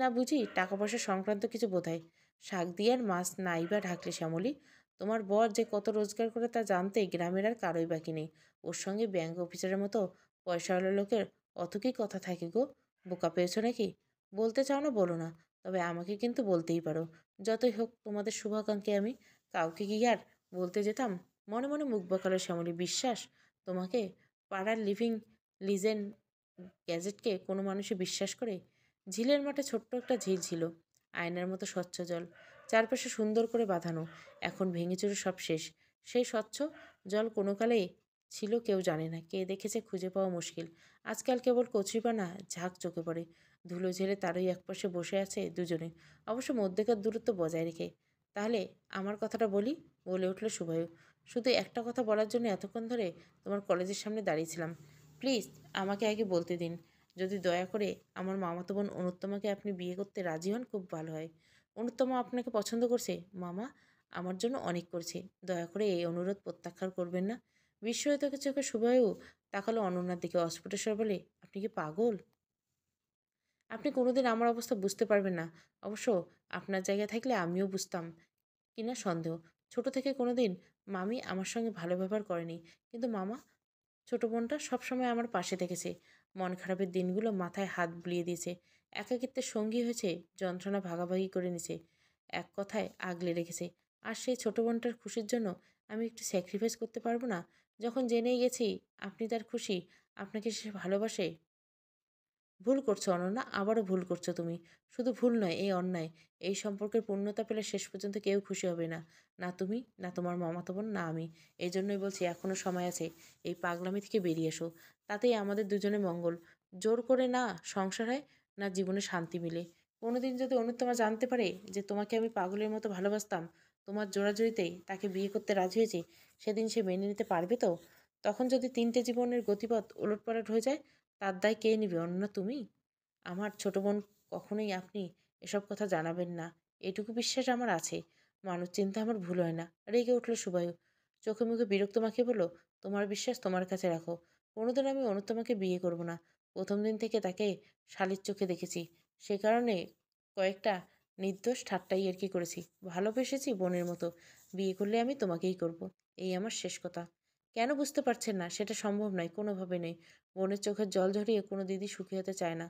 না বুঝি, টাকা পয়সা সংক্রান্ত কিছু বোধহয়। শাক দিয়ে আর মাছ নাই বা ঢাকলে শ্যামলী। তোমার বর যে কত রোজগার করে তা জানতে গ্রামের আর কারোই বাকি নেই। ওর সঙ্গে ব্যাংক অফিসারের মতো পয়সাওয়ালা লোকের অত কি কথা থাকে গো? বোকা পেয়েছো নাকি? বলতে চাও না বলো না, তবে আমাকে কিন্তু বলতেই পারো। যতই হোক তোমাদের শুভাকাঙ্ক্ষী আমি। কাউকে কি আর বলতে যেতাম? মনে মনে মুখ বাঁকালো শ্যামলী। বিশ্বাস তোমাকে? পাড়ার লিভিং লিজেন্ড গ্যাজেটকে কোনো মানুষই বিশ্বাস করে? ঝিলের মাঠে ছোট্ট একটা ঝিল ছিল, আয়নার মতো স্বচ্ছ জল, চারপাশে সুন্দর করে বাঁধানো। এখন ভেঙেচুরে সব শেষ। সেই স্বচ্ছ জল কোনো কালে ছিল কেউ জানে না, কে দেখেছে খুঁজে পাওয়া মুশকিল। আজকাল কেবল কচুরিপানা ঝাঁক চোখে পড়ে। ধুলো ঝেড়ে তারই একপাশে বসে আছে দুজনে, অবশ্য মধ্যেকার দূরত্ব বজায় রেখে। তাহলে আমার কথাটা বলি, বলে উঠল শুভায়ু। শুধু একটা কথা বলার জন্য এতক্ষণ ধরে তোমার কলেজের সামনে দাঁড়িয়েছিলাম। প্লিজ আমাকে আগে বলতে দিন। যদি দয়া করে আমার মামাতো বোন অনুত্তমাকে আপনি বিয়ে করতে রাজি হন, খুব ভালো হয়। অনুত্তমা আপনাকে পছন্দ করছে মামা, আমার জন্য অনেক করছে। দয়া করে এই অনুরোধ প্রত্যাখ্যান করবেন না। বিস্ময়িত চোখে শুভায়ু তাকালো অনন্যার দিকে। অস্ফুটেশ্বর বলে, আপনি কি পাগল? আপনি কোনোদিন আমার অবস্থা বুঝতে পারবেন না। অবশ্য আপনার জায়গায় থাকলে আমিও বুঝতাম কিনা সন্দেহ। ছোট থেকে কোনোদিন মামি আমার সঙ্গে ভালো ব্যবহার করেনি, কিন্তু মামা, ছোট বোনটা, সবসময় আমার পাশে থেকেছে। মন খারাপের দিনগুলো মাথায় হাত বুলিয়ে দিয়েছে। একাকিত্বের সঙ্গী হয়েছে, যন্ত্রণা ভাগাভাগি করে নিছে, এক কথায় আগলে রেখেছে। আর সেই ছোট বোনটার খুশির জন্য আমি একটু স্যাক্রিফাইস করতে পারবো না? যখন জেনেই গেছি আপনি তার খুশি, আপনাকে সে ভালোবাসে। ভুল করছো অনন্যা, আবারও ভুল করছো তুমি। শুধু ভুল নয়, এই অন্যায়। এই সম্পর্কের পূর্ণতা পেলে শেষ পর্যন্ত কেউ খুশি হবে না। না তুমি, না তোমার মামাতো বোন, না আমি। এই জন্যই বলছি এখনো সময় আছে। এই পাগলামি থেকে বেরিয়ে এসো। তাতেই আমাদের দুজনের মঙ্গল। জোর করে না সংসার হয়, না জীবনে শান্তি মিলে। কোনোদিন যদি অনুত্তমা জানতে পারে যে তোমাকে আমি পাগলের মতো ভালোবাসতাম, তোমার জোরাজুরিতেই তাকে বিয়ে করতে রাজি হয়েছি, সেদিন সে মেনে নিতে পারবে তো? তখন যদি 3টে জীবনের গতিপথ ওলটপালট হয়ে যায়, তার দায় কে নিবে? অন্য তুমি? আমার ছোট বোন, কখনোই আপনি এসব কথা জানাবেন না, এটুকু বিশ্বাস আমার আছে। মানুষ চিন্তা আমার ভুল হয় না। রেগে উঠল শুভায়ু। চোখে মুখে বিরক্ত মাখিয়ে বলল, তোমার বিশ্বাস তোমার কাছে রাখো। কোনোদিন আমি অনুত্তমাকে বিয়ে করব না। প্রথম দিন থেকে তাকে শালির চোখে দেখেছি। সে কারণে কয়েকটা নির্দোষ ঠাট্টাই আর কি করেছি। ভালোবেসেছি বোনের মতো। বিয়ে করলে আমি তোমাকেই করব। এই আমার শেষ কথা। কেন বুঝতে পারছেন না? সেটা সম্ভব নয়, কোনোভাবে নেই। বোনের চোখের জল ঝরিয়ে কোনো দিদি সুখী হতে চায় না।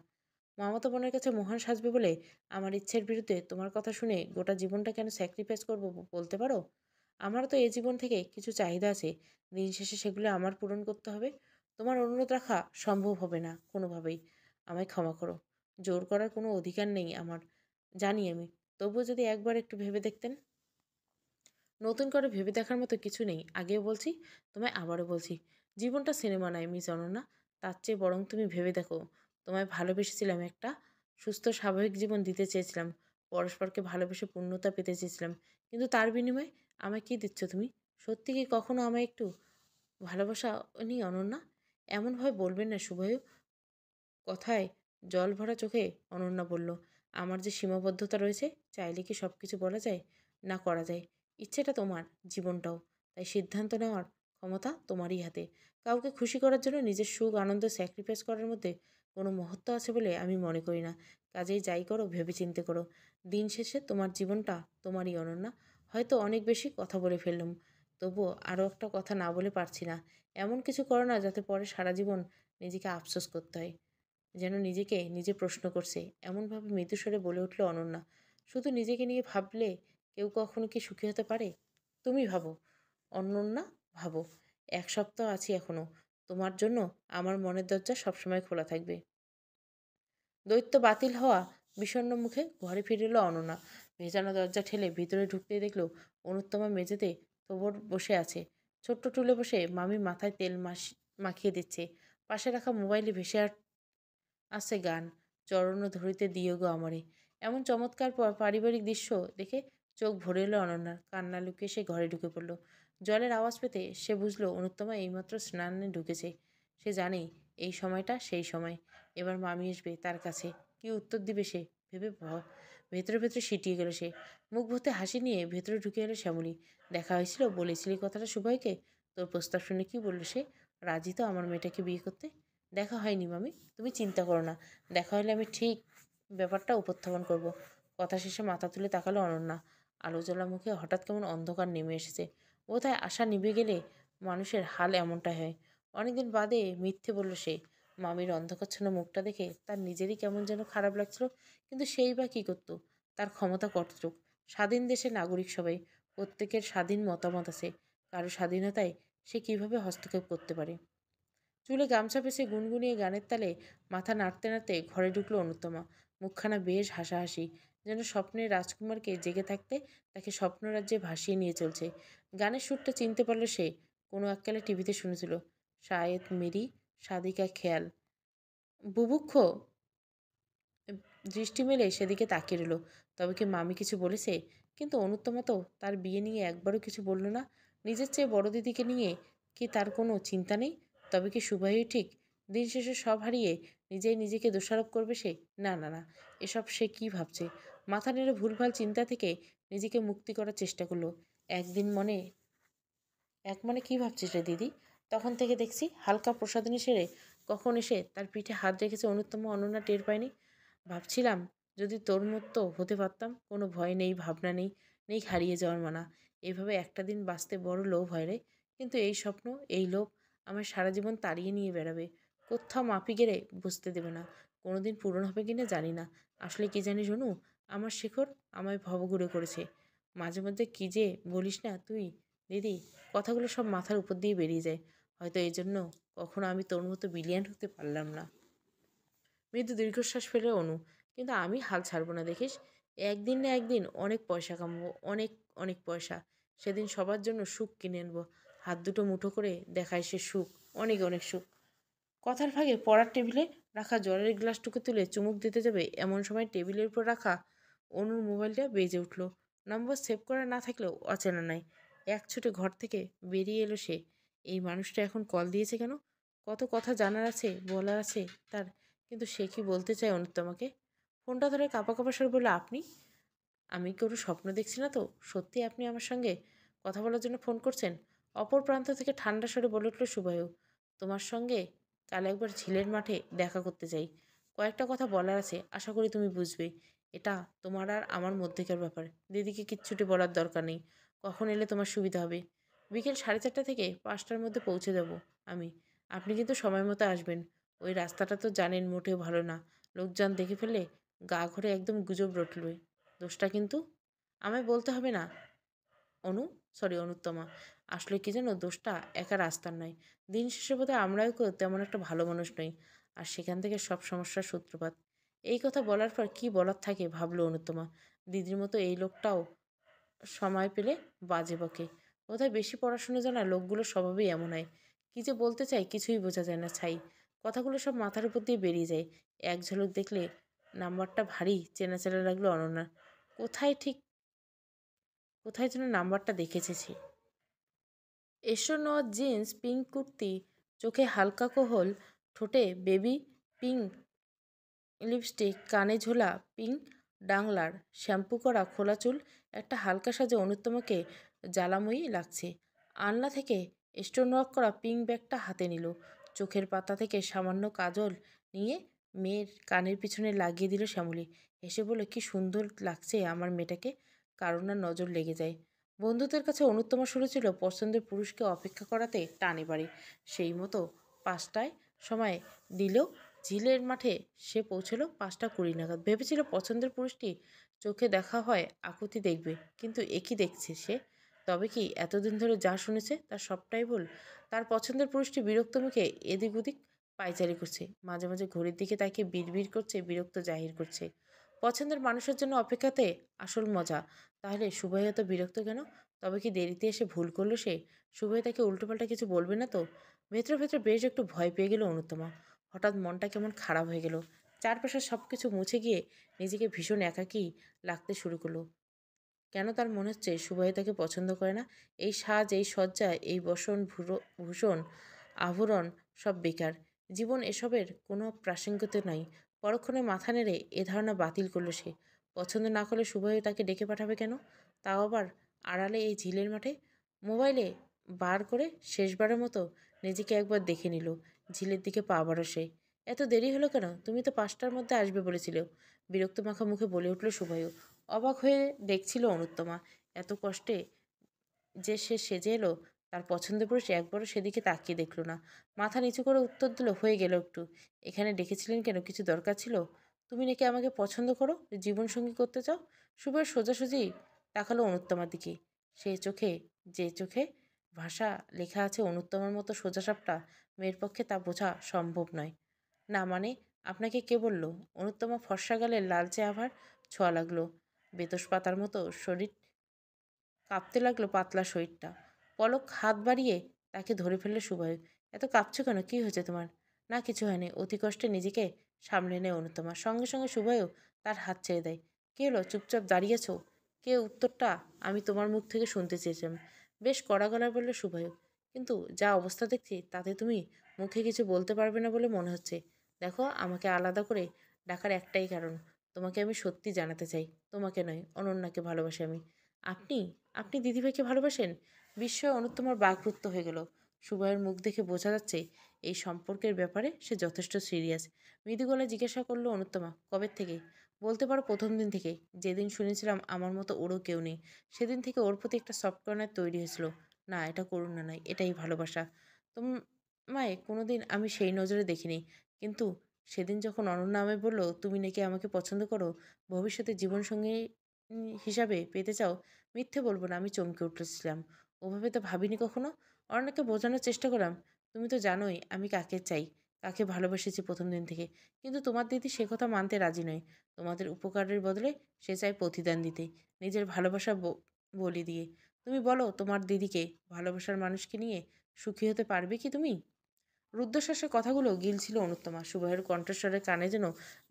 মামাতো বোনের কাছে মহান সাজবে বলে আমার ইচ্ছের বিরুদ্ধে তোমার কথা শুনে গোটা জীবনটা কেন স্যাক্রিফাইস করবো বলতে পারো? আমারও তো এই জীবন থেকে কিছু চাহিদা আছে। দিন শেষে সেগুলো আমার পূরণ করতে হবে। তোমার অনুরোধ রাখা সম্ভব হবে না কোনোভাবেই। আমায় ক্ষমা করো। জোর করার কোনো অধিকার নেই আমার, জানি আমি। তবুও যদি একবার একটু ভেবে দেখতেন। নতুন করে ভেবে দেখার মতো কিছু নেই। আগেও বলছি, তোমায় আবারও বলছি, জীবনটা সিনেমা নয় মিস অনন্যা। তার চেয়ে বরং তুমি ভেবে দেখো, তোমায় ভালোবেসেছিলাম, একটা সুস্থ স্বাভাবিক জীবন দিতে চেয়েছিলাম। পরস্পরকে ভালোবেসে পূর্ণতা পেতে চেয়েছিলাম। কিন্তু তার বিনিময়ে আমায় কী দিচ্ছ তুমি? সত্যি কি কখনো আমায় একটু ভালোবাসা নি অনন্যা? এমনভাবে বলবেন না শুভয়ু। কথায় জল ভরা চোখে অনন্যা বলল, আমার যে সীমাবদ্ধতা রয়েছে, চাইলে কি সব কিছু বলা যায়? না, করা যায়। ইচ্ছেটা তোমার, জীবনটাও। তাই সিদ্ধান্ত নেওয়ার ক্ষমতা তোমারই হাতে। কাউকে খুশি করার জন্য নিজের সুখ আনন্দ স্যাক্রিফাইস করার মধ্যে কোনো মহত্ব আছে বলে আমি মনে করি না। কাজেই যাই করো ভেবেচিন্তে করো। দিন শেষে তোমার জীবনটা তোমারই অনন্যা। হয়তো অনেক বেশি কথা বলে ফেললাম, তবুও আরও একটা কথা না বলে পারছি না। এমন কিছু করো না যাতে পরে সারা জীবন নিজেকে আফসোস করতে হয়। যেন নিজেকে নিজে প্রশ্ন করছে এমনভাবে মৃদুস্বরে বলে উঠল অনন্যা। শুধু নিজেকে নিয়ে ভাবলে কেউ কখনো কি সুখী হতে পারে? তুমি ভাবো অনন্যা, ভাবো। 1 সপ্তাহ আছি এখনো। তোমার জন্য আমার মনের দরজা সবসময় খোলা থাকবে। দৈত্য বাতিল হওয়া বিষণ্ণ মুখে ঘরে ফিরে এলো অনন্যা। ভেজানো দরজা ঠেলে ভিতরে ঢুকতেই দেখলো অনুত্তমা মেঝেতে তোবড় বসে আছে। ছোট্ট টুলে বসে মামি মাথায় তেল মাখিয়ে দিচ্ছে। পাশে রাখা মোবাইলে ভেসে আছে গান, চরণ ধরিতে দিও গো আমারে। এমন চমৎকার পারিবারিক দৃশ্য দেখে চোখ ভরে এলো অনন্যার। কান্না লুকিয়ে সে ঘরে ঢুকে পড়ল। জলের আওয়াজ পেতে সে বুঝলো অনুত্তমা এইমাত্র স্নানে ঢুকেছে। সে জানে এই সময়টা সেই সময়। এবার মামি আসবে তার কাছে। কি উত্তর দিবে সে ভেবে ভেতরে ভেতরে সিটিয়ে গেল সে। মুখ ভর্তি হাসি নিয়ে ভেতরে ঢুকে এলো শ্যামলী। দেখা হয়েছিল, বলেছিলি কথাটা সুভয়কে? তোর প্রস্তাব শুনে কি বললো সে? রাজি তো আমার মেয়েটাকে বিয়ে করতে? দেখা হয়নি মামি, তুমি চিন্তা করো না। দেখা হলে আমি ঠিক ব্যাপারটা উপস্থাপন করব। কথা শেষে মাথা তুলে তাকালো অনন্যা। আলো জ্বলা মুখে হঠাৎ কেমন অন্ধকার নেমে এসেছে। বোধহয় আশা নিভে গেলে মানুষের হাল এমনটাই হয়। অনেকদিন বাদে মিথ্যে বলল সে। মামির অন্ধকারচ্ছন্ন মুখটা দেখে তার নিজেরই কেমন যেন খারাপ লাগছিল। কিন্তু সেই বা কী করতো? তার ক্ষমতা কতটুক? স্বাধীন দেশের নাগরিক সবাই, প্রত্যেকের স্বাধীন মতামত আছে। কারো স্বাধীনতায় সে কিভাবে হস্তক্ষেপ করতে পারে? চুলে গামছা পেঁচে গুনগুনিয়ে গানের তালে মাথা নাড়তে নাড়তে ঘরে ঢুকলো অনুত্তমা। মুখখানা বেশ হাসাহাসি, যেন স্বপ্নের রাজকুমারকে জেগে থাকতে তাকে স্বপ্নরাজ্যে ভাসিয়ে নিয়ে চলছে। গানের সুরটা চিনতে পারল সে। কোনো এককালে টিভিতে শুনেছিল, শায়েদ মেরি সাদিকা খেয়াল। বুভুক্ষ দৃষ্টি মেলে সেদিকে তাকিয়ে রইল। তবে কি মামি কিছু বলেছে? কিন্তু অনুত্তমা তো তার বিয়ে নিয়ে একবারও কিছু বলল না। নিজের চেয়ে বড় দিদিকে নিয়ে কি তার কোনো চিন্তা নেই? তবে কি শুভাই ঠিক? দিন শেষে সব হারিয়ে নিজেই নিজেকে দোষারোপ করবে সে? না, না, না, এসব সে কি ভাবছে? মাথা নেড়ে ভুলভাল চিন্তা থেকে নিজেকে মুক্তি করার চেষ্টা করলো। একদিন মনে এক মনে কী ভাবছিস রে দিদি? তখন থেকে দেখছি হালকা প্রসাধনী সেরে কখন এসে তার পিঠে হাত রেখেছে অনুত্তম, অনন্যা টের পায়নি। ভাবছিলাম যদি তোর মতো হতে পারতাম, কোনো ভয় নেই, ভাবনা নেই, নেই হারিয়ে যাওয়ার মানা। এভাবে একটা দিন বাঁচতে বড় লোভ হয় রে। কিন্তু এই স্বপ্ন, এই লোভ আমার সারা জীবন তাড়িয়ে নিয়ে বেড়াবে। কোথাও মাপি গেড়ে বুঝতে দেবে না। কোনোদিন পূরণ হবে কিনা জানি না। আসলে কি জানিস অনু, আমার শেখর আমায় ভবঘুরে করেছে। মাঝে মধ্যে কী যে বলিস না তুই দিদি, কথাগুলো সব মাথার উপর দিয়ে বেরিয়ে যায়। হয়তো এই জন্য কখনো আমি তোর মতো ব্রিলিয়ান্ট হতে পারলাম না। মৃদু দীর্ঘশ্বাস ফেলে অনু। কিন্তু আমি হাল ছাড়বো না দেখিস। একদিন না একদিন অনেক পয়সা কামাবো, অনেক অনেক পয়সা। সেদিন সবার জন্য সুখ কিনে আনবো। হাত দুটো মুঠো করে দেখায় সে সুখ, অনেক অনেক সুখ। কথার ফাঁকে পড়ার টেবিলে রাখা জলের গ্লাসটুকু তুলে চুমুক দিতে যাবে এমন সময় টেবিলের উপর রাখা অনুর মোবাইলটা বেজে উঠল। নম্বর সেভ করা না থাকলেও অচেনা নয়। এক ছুটে ঘর থেকে বেরিয়ে এলো সে। এই মানুষটা এখন কল দিয়েছে কেন? কত কথা জানার আছে, বলার আছে তার। কিন্তু সে কি বলতে চায় অনুত্তমাকে? ফোনটা ধরে কাঁপা কাঁপা স্বরে বলল, আপনি? আমি কোনো স্বপ্ন দেখছি না তো? সত্যি আপনি আমার সঙ্গে কথা বলার জন্য ফোন করছেন? অপর প্রান্ত থেকে ঠান্ডা স্বরে বলে উঠল শুভায়ু, তোমার সঙ্গে কাল একবার ঝিলের মাঠে দেখা করতে চাই। কয়েকটা কথা বলার আছে, আশা করি তুমি বুঝবে। এটা তোমার আর আমার মধ্যেকার ব্যাপার। দিদিকে কিচ্ছুটি বলার দরকার নেই। কখন এলে তোমার সুবিধা হবে? বিকেল 4:30 থেকে 5টার মধ্যে পৌঁছে যাব আমি। আপনি কিন্তু সময় মতো আসবেন। ওই রাস্তাটা তো জানেন মোটেও ভালো না। লোকজন দেখে ফেললে গা ঘরে একদম গুজব রটবে। দোষটা কিন্তু আমায় বলতে হবে না। অনু অনুত্তমা। আসলে কি জানো, দোষটা একা রাস্তার নয়। দিন শেষে বোধহয় আমরাও কেউ তেমন একটা ভালো মানুষ নই। আর সেখান থেকে সব সমস্যার সূত্রপাত। এই কথা বলার পর কি বলার থাকে ভাবলো অনুত্তমা। দিদির মতো এই লোকটাও সময় পেলে বাজে বকে। বোধহয় বেশি পড়াশুনো জানা লোকগুলোর স্বভাবই এমন হয়। কি যে বলতে চাই কিছুই বোঝা যায় না ছাই। কথাগুলো সব মাথার উপর দিয়ে বেরিয়ে যায়। এক ঝলক দেখলে নাম্বারটা ভারী চেনা চেনা লাগলো অনন্যার। কোথায় ঠিক কোথায় যেন নাম্বারটা দেখেছে সে। এসো নওয়া জিন্স, পিঙ্ক কুর্তি, চোখে হালকা কোহল, ঠোঁটে বেবি পিঙ্ক লিপস্টিক, কানে ঝোলা পিঙ্ক ডাংলার, শ্যাম্পু করা খোলা চুল, একটা হালকা সাজে অনুত্তমকে জ্বালাময়ী লাগছে। আলনা থেকে স্টোন ওয়ার্ক করা পিঙ্ক ব্যাগটা হাতে নিল। চোখের পাতা থেকে সামান্য কাজল নিয়ে মেয়ের কানের পিছনে লাগিয়ে দিল শ্যামলী। হেসে বলে, কি সুন্দর লাগছে আমার মেয়েটাকে। কারণ না নজর লেগে যায়। বন্ধুদের কাছে অনুত্তমা শুরু ছিল পছন্দের পুরুষকে অপেক্ষা করাতে টানে বাড়ি। সেই মতো 5টায় সময় দিলেও ঝিলের মাঠে সে পৌঁছলো 5টা 20 নাগাদ। ভেবেছিল পছন্দের পুরুষটি চোখে দেখা হয় আকুতি দেখবে, কিন্তু একই দেখছে সে। তবে কি এতদিন ধরে যা শুনেছে তার সবটাই ভুল? তার পছন্দের পুরুষটি বিরক্ত মুখে এদিক ওদিক পায়চারি করছে, মাঝে মাঝে ঘড়ির দিকে তাকে বিড়বিড় করছে, বিরক্ত জাহির করছে। পছন্দের মানুষের জন্য অপেক্ষাতে আসল মজা। তাহলে শুভই এত বিরক্ত কেন? তবে কি দেরিতে এসে ভুল করলো সে? শুভই তাকে উল্টোপাল্টা কিছু বলবে না তো? ভেতরে ভেতরে বেশ একটু ভয় পেয়ে গেল অনুতমা। হঠাৎ মনটা কেমন খারাপ হয়ে গেল। চারপাশের সব কিছু মুছে গিয়ে নিজেকে ভীষণ একাকী লাগতে শুরু করলো। কেন তার মনে হচ্ছে শুভই তাকে পছন্দ করে না? এই সাজ, এই সজ্জা, এই ভূষণ, আভরণ সব বেকার। জীবন এসবের কোনো প্রাসঙ্গিকতা নাই। পরক্ষণে মাথা নেড়ে এ ধারণা বাতিল করলো সে। পছন্দ না করলে শুভই তাকে ডেকে পাঠাবে কেন? তাও আবার আড়ালে এই ঝিলের মাঠে। মোবাইলে বার করে শেষবারের মতো নিজেকে একবার দেখে নিল। ঝিলের দিকে পা বাড়া সে। এত দেরি হলো কেন? তুমি তো 5টার মধ্যে আসবে বলেছিলে। বিরক্ত মাখা মুখে বলে উঠল শুভয়ু। অবাক হয়ে দেখছিল অনুত্তমা। এত কষ্টে যে সে সেজে এলো, তার পছন্দের পুরুষ একবারও সেদিকে তাকিয়ে দেখল না। মাথা নিচু করে উত্তর দিল, হয়ে গেল একটু। এখানে ডেকেছিলেন কেন? কিছু দরকার ছিল? তুমি নাকি আমাকে পছন্দ করো, জীবনসঙ্গী করতে চাও? শুভ্র সোজাসুজি তাকালো অনুত্তমার দিকে। সে চোখে, যে চোখে ভাষা লেখা আছে অনুত্তমার মতো সোজাসাপটা মেয়ের পক্ষে তা বোঝা সম্ভব নয়। না মানে, আপনাকে কে বলল? অনুত্তমা ফর্সা গালের লালচে আভার ছোঁয়া লাগলো। বেতস পাতার মতো শরীর কাঁপতে লাগলো, পাতলা শরীরটা। পলক হাত বাড়িয়ে তাকে ধরে ফেললে শুভয়। এত কাঁপছো কেন? কি হয়েছে তোমার? না কিছু হয়নি। অতি কষ্টে নিজেকে সামলে নেয় অনুতমা। সঙ্গে সঙ্গে শুভয়ও তার হাত ছেড়ে দেয়। কি হলো? চুপচাপ দাঁড়িয়েছো? কে? উত্তরটা আমি তোমার মুখ থেকে শুনতে চেয়েছিলাম। বেশ কড়া গলায় বলল শুভয়। কিন্তু যা অবস্থা দেখছি তাতে তুমি মুখে কিছু বলতে পারবে না বলে মনে হচ্ছে। দেখো, আমাকে আলাদা করে ডাকার একটাই কারণ। তোমাকে আমি সত্যি জানাতে চাই। তোমাকে নয়, অনন্যাকে ভালোবাসি আমি। আপনি? আপনি দিদিভাইকে ভালোবাসেন? বিস্ময়ে অনুত্তমার বাকরুদ্ধ হয়ে গেল। সুবয়ের মুখ দেখে বোঝা যাচ্ছে এই সম্পর্কের ব্যাপারে সে যথেষ্ট সিরিয়াস। মৃদু গলায় জিজ্ঞাসা করলো অনুত্তমা, কবে থেকে? বলতে পারো প্রথম দিন থেকে। যেদিন শুনেছিলাম আমার মতো ওরও কেউ নেই, সেদিন থেকে ওর প্রতি একটা সফট কর্নার তৈরি হয়েছিল। না, এটা করুণা নয়, এটাই ভালোবাসা। তোমায় কোনোদিন আমি সেই নজরে দেখিনি। কিন্তু সেদিন যখন অনন্যা আমায় বলল তুমি নাকি আমাকে পছন্দ করো, ভবিষ্যতে জীবনসঙ্গী হিসাবে পেতে চাও, মিথ্যে বলবো না, আমি চমকে উঠেছিলাম। ওভাবে তো ভাবিনি কখনো। অরণ্যকে বোঝানোর চেষ্টা করলাম, তুমি তো জানোই আমি কাকে চাই, কাকে ভালোবেসেছি প্রথম দিন থেকে। কিন্তু তোমার দিদি সে কথা মানতে রাজি নয়। তোমাদের উপকারের বদলে সে চায় প্রতিদান দিতে, নিজের ভালোবাসা বলি দিয়ে। তুমি বলো তোমার দিদিকে, ভালোবাসার মানুষকে নিয়ে সুখী হতে পারবে কি তুমি? রুদ্ধশ্বাসের কথাগুলো গিলছিল অনুত্তমা। সুবহের কণ্ঠস্বরের কানে যেন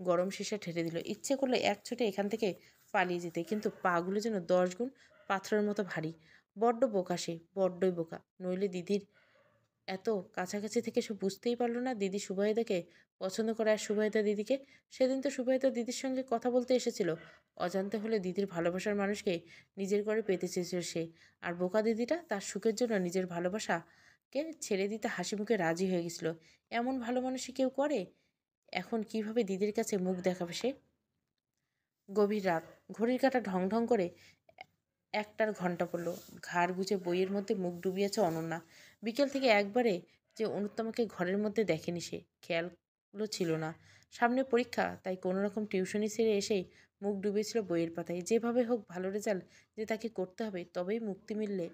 গরম সীসা ঠেলে দিল। ইচ্ছে করলে এক ছুটে এখান থেকে পালিয়ে যেতে, কিন্তু পাগুলো যেন 10 গুণ পাথরের মতো ভারী। বড্ড বোকা সে, বড্ডই বোকা। নইলে দিদির এত কাছাকাছি থেকে সে বুঝতেই পারলো না দিদি সুবাইদাকে পছন্দ করে আর সুবাইদা দিদিকে। সেদিন তো সুবাইদা দিদির সঙ্গে কথা বলতে এসেছিল। অজান্তে হলে দিদির ভালোবাসার মানুষকে নিজের করে পেতে চেয়েছিল সে। আর বোকা দিদিটা তার সুখের জন্য নিজের ভালোবাসাকে ছেড়ে দিতে হাসি মুখে রাজি হয়ে গেছিল। এমন ভালো মানুষই কেউ করে? এখন কিভাবে দিদির কাছে মুখ দেখাবে সে? গভীর রাত। ঘড়ির কাঁটা ঢং ঢং করে একটার ঘন্টা পড়ল। ঘাড় গুজে বইয়ের মধ্যে মুখ ডুবিয়েছে অনন্যা। বিকেল থেকে একবারে যে অনুত্তমাকে ঘরের মধ্যে দেখেনি সে, খেয়ালও ছিল না। সামনে পরীক্ষা, তাই কোনো রকম টিউশনি সেরে এসেই মুখ ডুবিয়েছিল বইয়ের পাতায়। যেভাবে হোক ভালো রেজাল্ট যে তাকে করতে হবে, তবেই মুক্তি মিলবে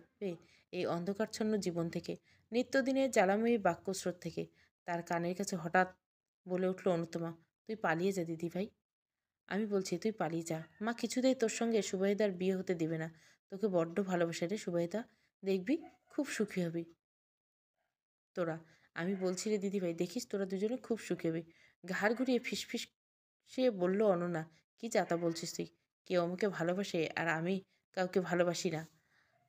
এই অন্ধকারচ্ছন্ন জীবন থেকে, নিত্যদিনের জ্বালাময়ী বাক্যস্রোত থেকে। তার কানের কাছে হঠাৎ বলে উঠল অনুত্তমা, তুই পালিয়ে যা দিদি ভাই। আমি বলছি তুই পালিয়ে যা। মা কিছুতেই তোর সঙ্গে সুবাইদার বিয়ে হতে দিবে না। তোকে বড্ড ভালোবাসে রে সুবাইদা। দেখবি খুব সুখী হবি তোরা। আমি বলছি রে দিদিভাই, দেখিস তোরা দুজনে খুব সুখী হবি। ঘাড় ঘুরিয়ে ফিসফিস সে বলল অনন্যা, কি যাতা বলছিস তুই? কেউ আমাকে ভালোবাসে আর আমি কাউকে ভালোবাসি না?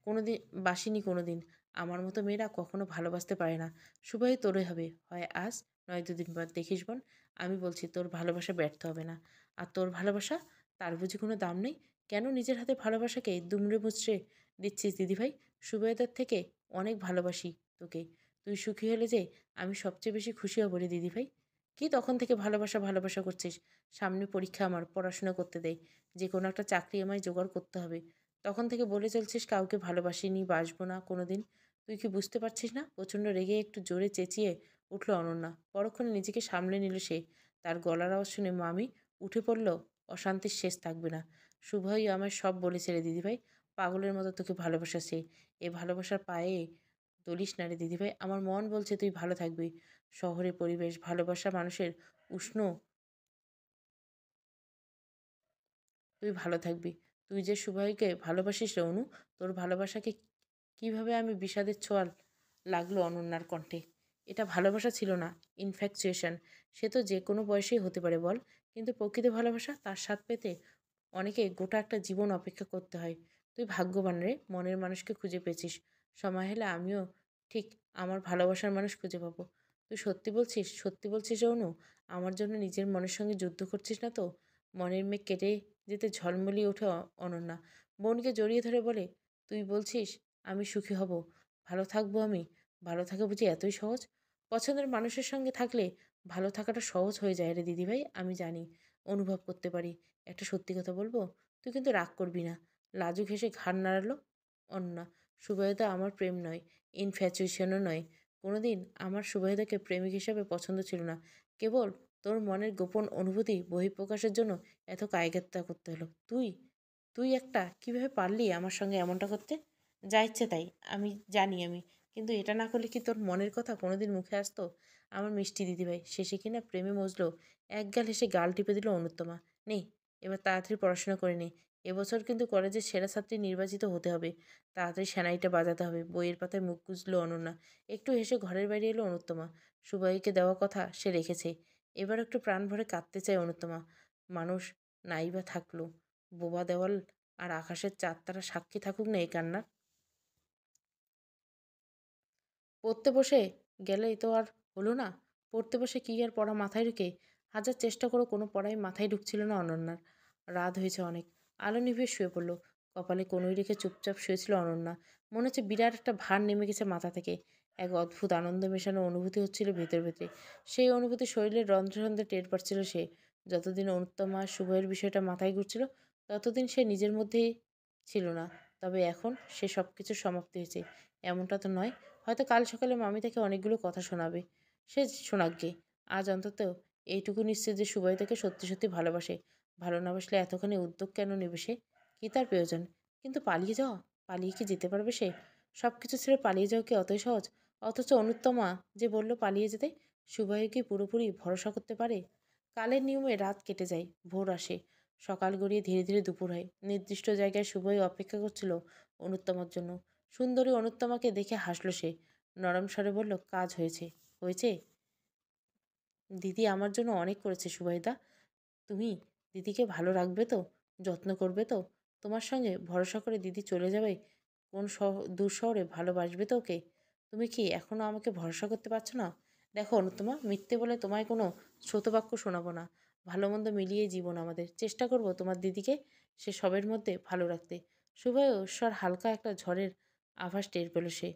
কোনোদিন বাসিনি কোনোদিন। আমার মতো মেয়েরা কখনো ভালোবাসতে পারে না। শুভই তোরই হবে, হয় আজ নয় দুদিন পর। দেখিস বোন, আমি বলছি তোর ভালোবাসা ব্যর্থ হবে না। আর তোর ভালোবাসা, তার বুঝি কোনো দাম নেই? কেন নিজের হাতে ভালোবাসাকে দুমড়ে মুচড়ে দিচ্ছিস দিদিভাই? সুবেদার থেকে অনেক ভালোবাসি তোকে। তুই সুখী হলে যে আমি সবচেয়ে বেশি খুশি হব রে দিদিভাই। কি তখন থেকে ভালোবাসা ভালোবাসা করছিস? সামনে পরীক্ষা, আমার পড়াশোনা করতে দেয়, যে কোনো একটা চাকরি আমায় জোগাড় করতে হবে। তখন থেকে বলে চলছিস কাউকে ভালোবাসিনি, বাসবো না কোনোদিন। তুই কি বুঝতে পারছিস না? প্রচণ্ড রেগে একটু জোরে চেঁচিয়ে উঠল অনন্যা। পরক্ষণে নিজেকে সামলে নিল সে। তার গলার আওয়াজ শুনে মামি উঠে পড়ল। অশান্তির শেষ থাকবে না। শুভই আমায় সব বলেছে রে দিদিভাই। পাগলের মতো তোকে ভালোবাসা সে। এ ভালোবাসার পায়ে দলিস না রে দিদিভাই। আমার মন বলছে তুই ভালো থাকবি। শহরে পরিবেশ, ভালোবাসা মানুষের উষ্ণ, তুই ভালো থাকবি। তুই যে সুভাইকে ভালোবাসিস রে অনু, তোর ভালোবাসাকে কিভাবে আমি বিষাদের ছোঁয়াল লাগলো অনন্যার কণ্ঠে। এটা ভালোবাসা ছিল না, ইনফ্যাকচুয়েশন। সে তো যে কোনো বয়সেই হতে পারে বল, কিন্তু প্রকৃত ভালোবাসা, তার স্বাদ পেতে অনেকে গোটা একটা জীবন অপেক্ষা করতে হয়। তুই ভাগ্যবান রে, মনের মানুষকে খুঁজে পেয়েছিস। সময় হলে আমিও ঠিক আমার ভালোবাসার মানুষ খুঁজে পাবো। তুই সত্যি বলছিস? সত্যি বলছিস রে অনু? আমার জন্য নিজের মনের সঙ্গে যুদ্ধ করছিস না তো? মনের মেঘ কেটে যেতে ঝলমলিয়ে ওঠে অনন্যা। বোনকে জড়িয়ে ধরে বলে, তুই বলছিস আমি সুখী হব, ভালো থাকবো আমি? ভালো থাকা বুঝি এতই সহজ? পছন্দের মানুষের সঙ্গে থাকলে ভালো থাকাটা সহজ হয়ে যায় রে দিদিভাই। আমি জানি, অনুভব করতে পারি। একটা সত্যি কথা বলবো? তুই কিন্তু রাগ করবি না। লাজুক হেসে ঘাড় নাড়ালো অন্না। সুবাইদা আমার প্রেম নয়, ইনফ্যাচুয়েশনও নয়। কোনোদিন আমার সুবাইদাকে প্রেমিক হিসাবে পছন্দ ছিল না। কেবল তোর মনের গোপন অনুভূতি বহিঃপ্রকাশের জন্য এত কায়গাত্তা করতে হলো। তুই তুই একটা কিভাবে পারলি আমার সঙ্গে এমনটা করতে? যা ইচ্ছে তাই, আমি জানি আমি। কিন্তু এটা না করলে কি তোর মনের কথা কোনোদিন মুখে আসতো? আমার মিষ্টি দিদিভাই শেষে কিনা প্রেমে মজলো। একগাল হেসে গাল টিপে দিল অনুত্তমা। নেই, এবার তাড়াতাড়ি পড়াশোনা করে নে। এবছর কিন্তু কলেজের সেরা ছাত্রী নির্বাচিত হতে হবে। তাড়াতাড়ি সেনাইটা বাজাতে হবে। বইয়ের পাতায় মুখ গুজলো অনন্যা। একটু হেসে ঘরের বাইরে এলো অনুত্তমা। সুবাইকে দেওয়া কথা সে রেখেছে। এবার একটু প্রাণ ভরে কাঁদতে চায় অনুত্তমা। মানুষ নাই বা থাকলো, বোবা দেওয়াল আর আকাশের চাঁদ তারা সাক্ষী থাকুক না এই কান্নার। পড়তে বসে গেলেই তো আর হলো না। পড়তে বসে কি আর পড়া মাথায় ঢুকে? হাজার চেষ্টা করে কোনো পড়াই মাথায় ঢুকছিল না অনন্যার। রাত হয়েছে অনেক। আলো নিভিয়ে শুয়ে পড়ল। কপালে কনুই রেখে চুপচাপ শুয়েছিল অনন্যা। মনে হচ্ছে বিরাট একটা ভার নেমে গেছে মাথা থেকে। এক অদ্ভুত আনন্দ মেশানো অনুভূতি হচ্ছিল ভেতরে ভেতরে। সেই অনুভূতি শরীরের রন্ধ্রে রন্ধ্রে টের পাচ্ছিল সে। যতদিন অনুত্তমা শুভয়ের বিষয়টা মাথায় ঘুরছিল, ততদিন সে নিজের মধ্যেই ছিল না। তবে এখন সে সব কিছুর সমাপ্তি হয়েছে। এমনটা তো নয়, হয়তো কাল সকালে মামি তাকে অনেকগুলো কথা শোনাবে। সে শোনাক গে। আজ অন্তত এইটুকু নিশ্চিত যে সুবাই তাকে সত্যি সত্যি ভালোবাসে। ভালো না বাসলে এতখানি উদ্যোগ কেন নেবে সে? কী তার প্রয়োজন? কিন্তু পালিয়ে যাওয়া, পালিয়ে কি যেতে পারবে সে? সব কিছু ছেড়ে পালিয়ে যাওয়া কি অতই সহজ? অথচ অনুত্তমা যে বলল পালিয়ে যেতে, সুবাই কি পুরোপুরি ভরসা করতে পারে? কালের নিয়মে রাত কেটে যায়, ভোর আসে। সকাল গড়িয়ে ধীরে ধীরে দুপুর হয়। নির্দিষ্ট জায়গায় শুভই অপেক্ষা করছিল অনুত্তমার জন্য। সুন্দরী অনুত্তমাকে দেখে হাসল সে। নরম স্বরে বলল, কাজ হয়েছে। হয়েছে? দিদি আমার জন্য অনেক করেছে সুবাইদা। তুমি দিদিকে ভালো রাখবে তো? যত্ন করবে তো? তোমার সঙ্গে ভরসা করে দিদি চলে যাবে কোন দূর শহরে, ভালোবাসবে তো ওকে? তুমি কি এখনো আমাকে ভরসা করতে পারছো না? দেখো অনুত্তমা, মিথ্যে বলে তোমায় কোনো শ্রোতবাক্য শোনাবো না। ভালো মন্দ মিলিয়ে জীবন আমাদের। চেষ্টা করব তোমার দিদিকে সে সবের মধ্যে ভালো রাখতে। শুভস্বর হালকা একটা ঝড়ের আভাস টের পেল সে।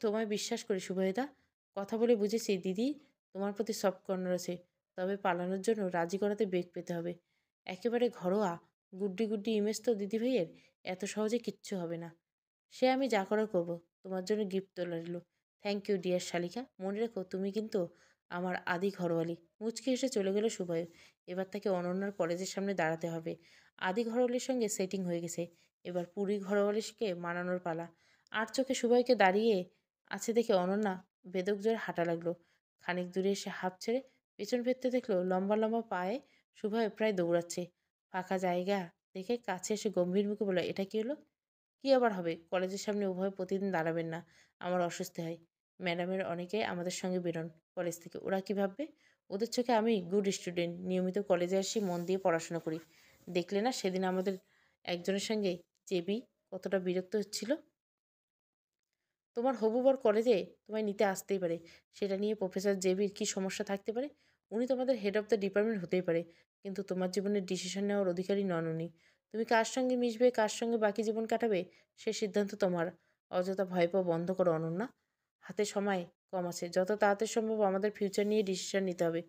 তোমায় বিশ্বাস করি শুভেদা। কথা বলে বুঝেছি দিদি তোমার প্রতি সফট কর্নার আছে। তবে পালানোর জন্য রাজি করাতে বেগ পেতে হবে। একেবারে ঘরোয়া গুড্ডি গুড্ডি ইমেজ তো দিদি ভাইয়ের, এত সহজে কিচ্ছু হবে না। সে আমি যা করার করবো। তোমার জন্য গিফট তোলা রইল। থ্যাংক ইউ ডিয়ার শালিকা। মনে রেখো তুমি কিন্তু আমার আদি ঘরওয়ালি। মুচকি এসে চলে গেল শুভয়। এবার তাকে অনন্যার কলেজের সামনে দাঁড়াতে হবে। আদি ঘরওয়ালির সঙ্গে সেটিং হয়ে গেছে। এবার পুরী ঘরওয়ালিকে মানানোর পালা। আর চোখে শুভয়কে দাঁড়িয়ে আছে দেখে অনন্যা বেদক জোরে হাঁটা লাগলো। খানিক দূরে এসে হাঁপ ছেড়ে পেছন ফিরতে দেখলো লম্বা লম্বা পায়ে শুভয় প্রায় দৌড়াচ্ছে। ফাঁকা জায়গা দেখে কাছে এসে গম্ভীর মুখে বলল, এটা কি হলো? কি আবার হবে? কলেজের সামনে উভয় প্রতিদিন দাঁড়াবেন না। আমার অস্বস্তি হয়। ম্যাডামের অনেকে আমাদের সঙ্গে বেরোন কলেজ থেকে। ওরা কি ভাববে? ওদের চোখে আমি গুড স্টুডেন্ট, নিয়মিত কলেজে আসি, মন দিয়ে পড়াশোনা করি। দেখলে না সেদিন আমাদের একজনের সঙ্গে জেবি কতটা বিরক্ত হচ্ছিল। তোমার হবু বর কলেজে তোমায় নিতে আসতেই পারে। সেটা নিয়ে প্রফেসর জেবির কি সমস্যা থাকতে পারে? উনি তোমাদের হেড অফ দ্য ডিপার্টমেন্ট হতেই পারে, কিন্তু তোমার জীবনের ডিসিশন নেওয়ার অধিকারী নন উনি। তুমি কার সঙ্গে মিশবে, কার সঙ্গে বাকি জীবন কাটাবে, সে সিদ্ধান্ত তোমার। অযথা ভয় পাওয়া বন্ধ করো অনন্যা। হাতে সময় কম আছে। যত তাড়াতাড়ি সম্ভব আমাদের ফিউচার নিয়ে ডিসিশন নিতে হবে।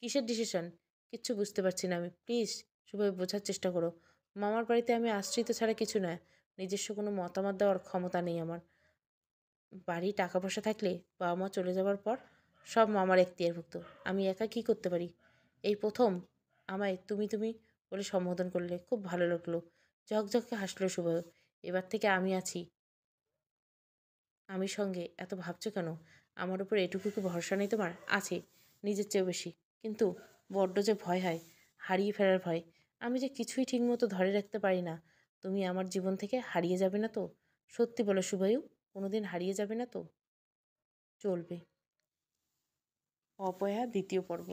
কিসের ডিসিশন? কিচ্ছু বুঝতে পারছি না আমি। প্লিজ সবাই বোঝার চেষ্টা করো। মামার বাড়িতে আমি আশ্রিত ছাড়া কিছু নয়। নিজস্ব কোনো মতামত দেওয়ার ক্ষমতা নেই আমার। বাড়ি টাকা পয়সা থাকলে বাবা মা চলে যাবার পর সব মামার এখতিয়ারভুক্ত। আমি একা কি করতে পারি? এই প্রথম আমায় তুমি তুমি বলে সম্বোধন করলে, খুব ভালো লাগলো। ঝকঝকে হাসলো শুভ। এবার থেকে আমি আছি, আমি সঙ্গে। এত ভাবছো কেন? আমার উপর এটুকু কি ভরসা নেই তোমার? আছে, নিজের চেয়েও বেশি। কিন্তু বড্ড যে ভয় হয়, হারিয়ে ফেলার ভয়। আমি যে কিছুই ঠিকমতো ধরে রাখতে পারি না। তুমি আমার জীবন থেকে হারিয়ে যাবে না তো? সত্যি বলো শুভায়ু, কোনোদিন হারিয়ে যাবে না তো? চলবে। অপয়া দ্বিতীয় পর্ব।